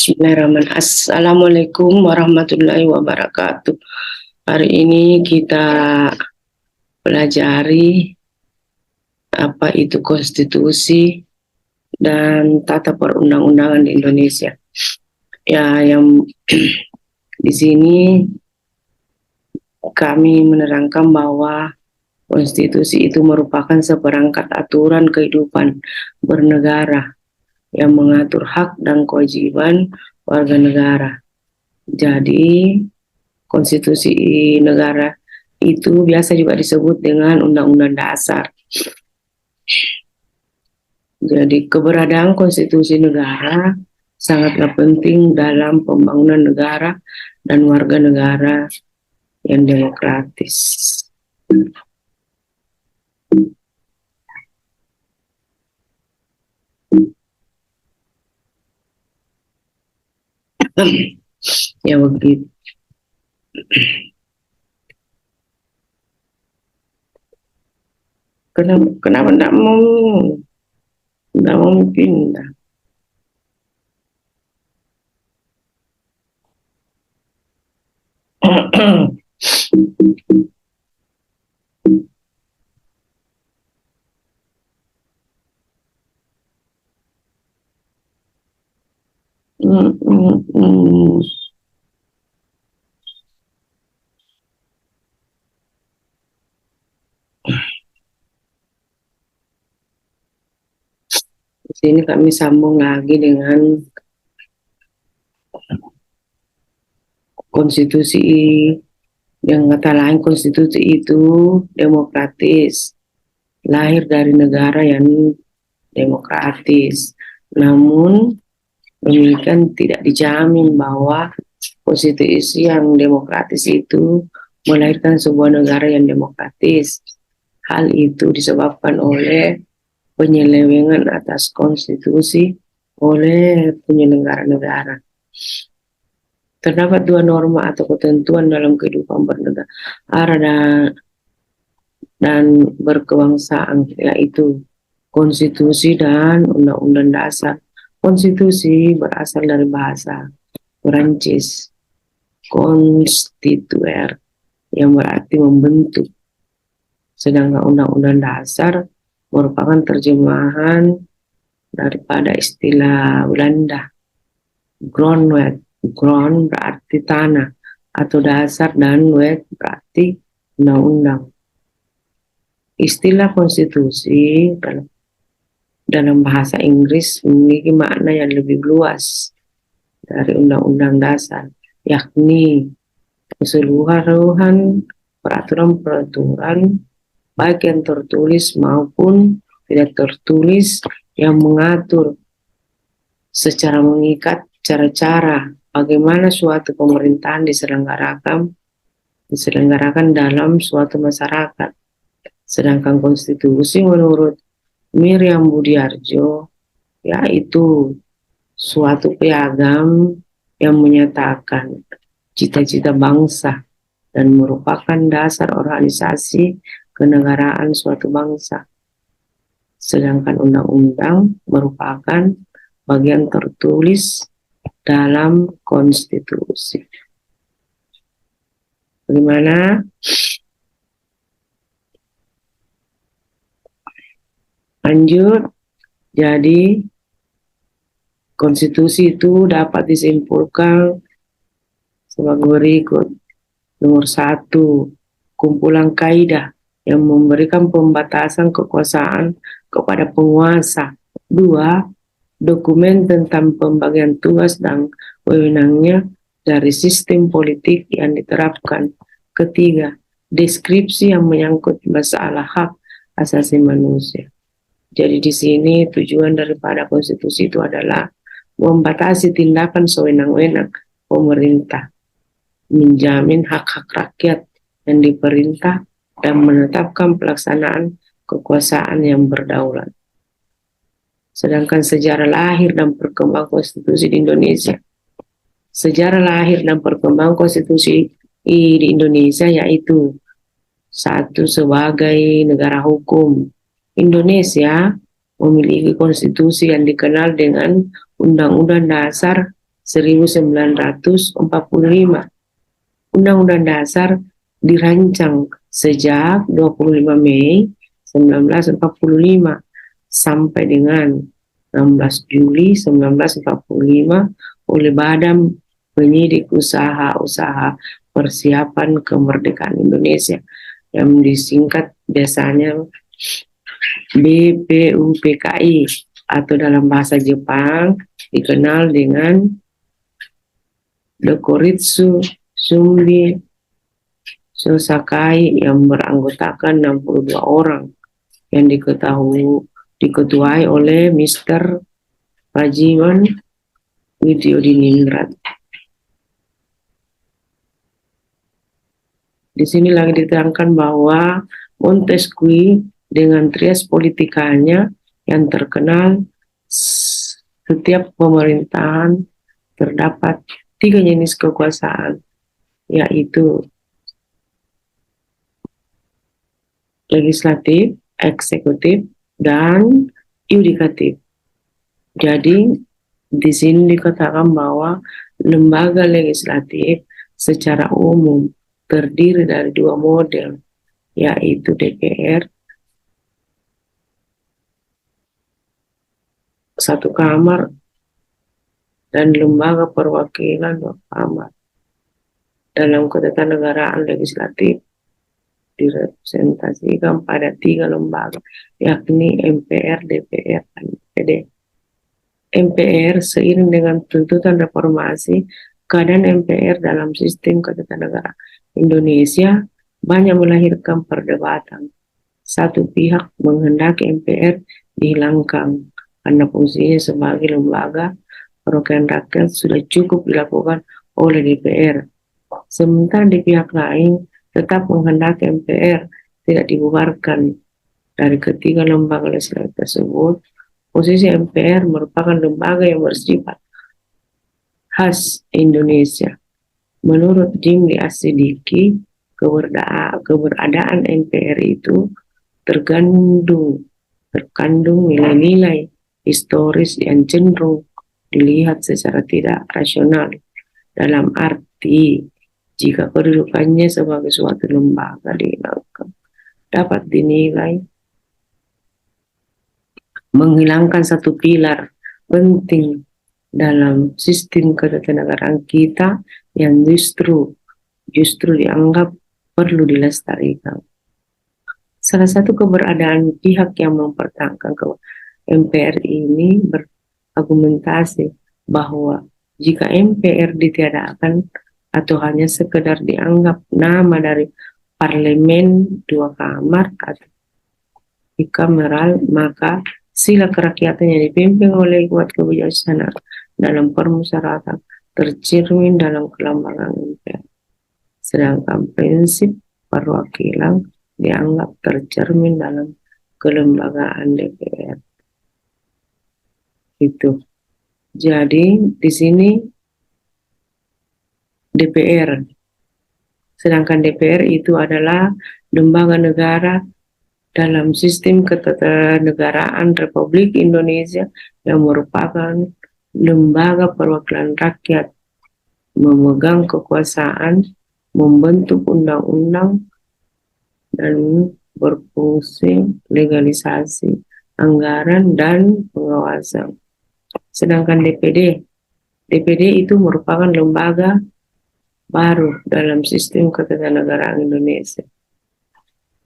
Bismillahirrahmanirrahim. Assalamualaikum warahmatullahi wabarakatuh. Hari ini kita pelajari apa itu konstitusi dan tata perundang-undangan di Indonesia. Ya, yang di sini kami menerangkan bahwa konstitusi itu merupakan seperangkat aturan kehidupan bernegara yang mengatur hak dan kewajiban warga negara. Jadi, konstitusi negara itu biasa juga disebut dengan Undang-Undang Dasar. Jadi, keberadaan konstitusi negara sangatlah penting dalam pembangunan negara dan warga negara yang demokratis. Ya begitu. Kenapa enggak mau pindah? Di sini kami sambung lagi dengan konstitusi, yang kata lain konstitusi itu demokratis, lahir dari negara yang demokratis. Namun demikian tidak dijamin bahwa konstitusi yang demokratis itu melahirkan sebuah negara yang demokratis. Hal itu disebabkan oleh penyelewengan atas konstitusi oleh penyelenggara negara. Terdapat dua norma atau ketentuan dalam kehidupan bernegara dan berkebangsaan, yaitu konstitusi dan undang-undang dasar. Konstitusi berasal dari bahasa Perancis constituer, yang berarti membentuk, sedangkan undang-undang dasar merupakan terjemahan daripada istilah Belanda grondwet. Grond berarti tanah atau dasar dan wet berarti undang-undang. Istilah konstitusi dalam bahasa Inggris memiliki makna yang lebih luas dari undang-undang dasar, yakni keseluruhan peraturan-peraturan baik yang tertulis maupun tidak tertulis yang mengatur secara mengikat cara-cara bagaimana suatu pemerintahan diselenggarakan dalam suatu masyarakat. Sedangkan konstitusi menurut Miriam Budiarjo yaitu suatu piagam yang menyatakan cita-cita bangsa dan merupakan dasar organisasi kenegaraan suatu bangsa. Sedangkan undang-undang merupakan bagian tertulis dalam konstitusi. Bagaimana? Lanjut. Jadi konstitusi itu dapat disimpulkan sebagai berikut. Nomor 1, kumpulan kaidah yang memberikan pembatasan kekuasaan kepada penguasa. 2, dokumen tentang pembagian tugas dan wewenangnya dari sistem politik yang diterapkan. 3, deskripsi yang menyangkut masalah hak asasi manusia. Jadi di sini tujuan daripada konstitusi itu adalah membatasi tindakan sewenang-wenang pemerintah, menjamin hak-hak rakyat yang diperintah, dan menetapkan pelaksanaan kekuasaan yang berdaulat. Sedangkan sejarah lahir dan perkembangan konstitusi di Indonesia. Sejarah lahir dan perkembangan konstitusi di Indonesia yaitu 1, sebagai negara hukum. Indonesia memiliki konstitusi yang dikenal dengan Undang-Undang Dasar 1945. Undang-Undang Dasar dirancang sejak 25 Mei 1945 sampai dengan 16 Juli 1945 oleh Badan Penyidik Usaha-Usaha Persiapan Kemerdekaan Indonesia yang disingkat biasanya BPUPKI atau dalam bahasa Jepang dikenal dengan Dokuritsu Sumbi Sosakai yang beranggotakan 62 orang yang diketuai oleh Mr. Rajiman Widyodiningrat. Di sini lagi diterangkan bahwa Montesquieu dengan trias politikanya yang terkenal, setiap pemerintahan terdapat 3 jenis kekuasaan, yaitu legislatif, eksekutif, dan yudikatif. Jadi di sini dikatakan bahwa lembaga legislatif secara umum terdiri dari 2 model, yaitu DPR, satu kamar, dan lembaga perwakilan 2 kamar. Dalam ketatanegaraan legislatif direpresentasikan pada 3 lembaga, yakni MPR, DPR, dan DPD. MPR seiring dengan tuntutan reformasi, keadaan MPR dalam sistem ketatanegaraan Indonesia banyak melahirkan perdebatan. Satu pihak menghendaki MPR dihilangkan karena fungsinya sebagai lembaga perwakilan rakyat sudah cukup dilakukan oleh DPR. Sementara di pihak lain tetap menghendaki MPR tidak dibubarkan. Dari ketiga lembaga legislatif tersebut, posisi MPR merupakan lembaga yang bersifat khas Indonesia. Menurut Jimli Asidiki, keberadaan MPR itu terkandung nilai-nilai historis yang cenderung dilihat secara tidak rasional, dalam arti jika kedudukannya sebagai suatu lembaga dapat dinilai menghilangkan satu pilar penting dalam sistem ketatanegaraan kita yang justru dianggap perlu dilestarikan. Salah satu keberadaan pihak yang mempertahankan ke MPR ini berargumentasi bahwa jika MPR ditiadakan atau hanya sekedar dianggap nama dari parlemen 2 kamar atau bikameral, maka sila kerakyatan yang dipimpin oleh kuat kebijaksanaan dalam permusyawaratan tercermin dalam kelembagaan MPR. Sedangkan prinsip perwakilan dianggap tercermin dalam kelembagaan DPR. Itu. Jadi di sini DPR. Sedangkan DPR itu adalah lembaga negara dalam sistem ketatanegaraan Republik Indonesia yang merupakan lembaga perwakilan rakyat, memegang kekuasaan, membentuk undang-undang, dan berfungsi legalisasi anggaran dan pengawasan. Sedangkan DPD itu merupakan lembaga baru dalam sistem ketatanegaraan Indonesia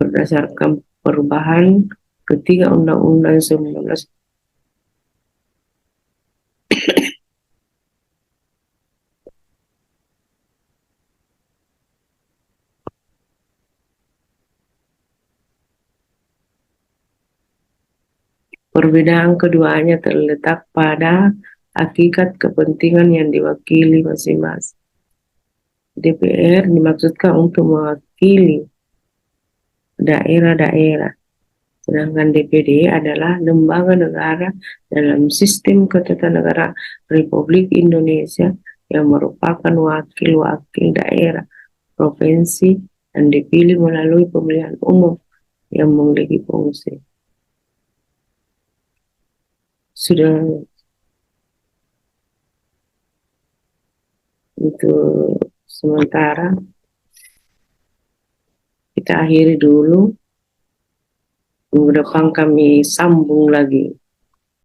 berdasarkan perubahan ketiga Undang-Undang 19 Perbedaan keduanya terletak pada hakikat kepentingan yang diwakili masing-masing. DPR dimaksudkan untuk mewakili daerah-daerah, sedangkan DPD adalah lembaga negara dalam sistem ketatanegaraan Republik Indonesia yang merupakan wakil-wakil daerah, provinsi, dan dipilih melalui pemilihan umum yang memiliki fungsi. Sudah Untuk sementara kita akhiri dulu. Minggu depan kami sambung lagi.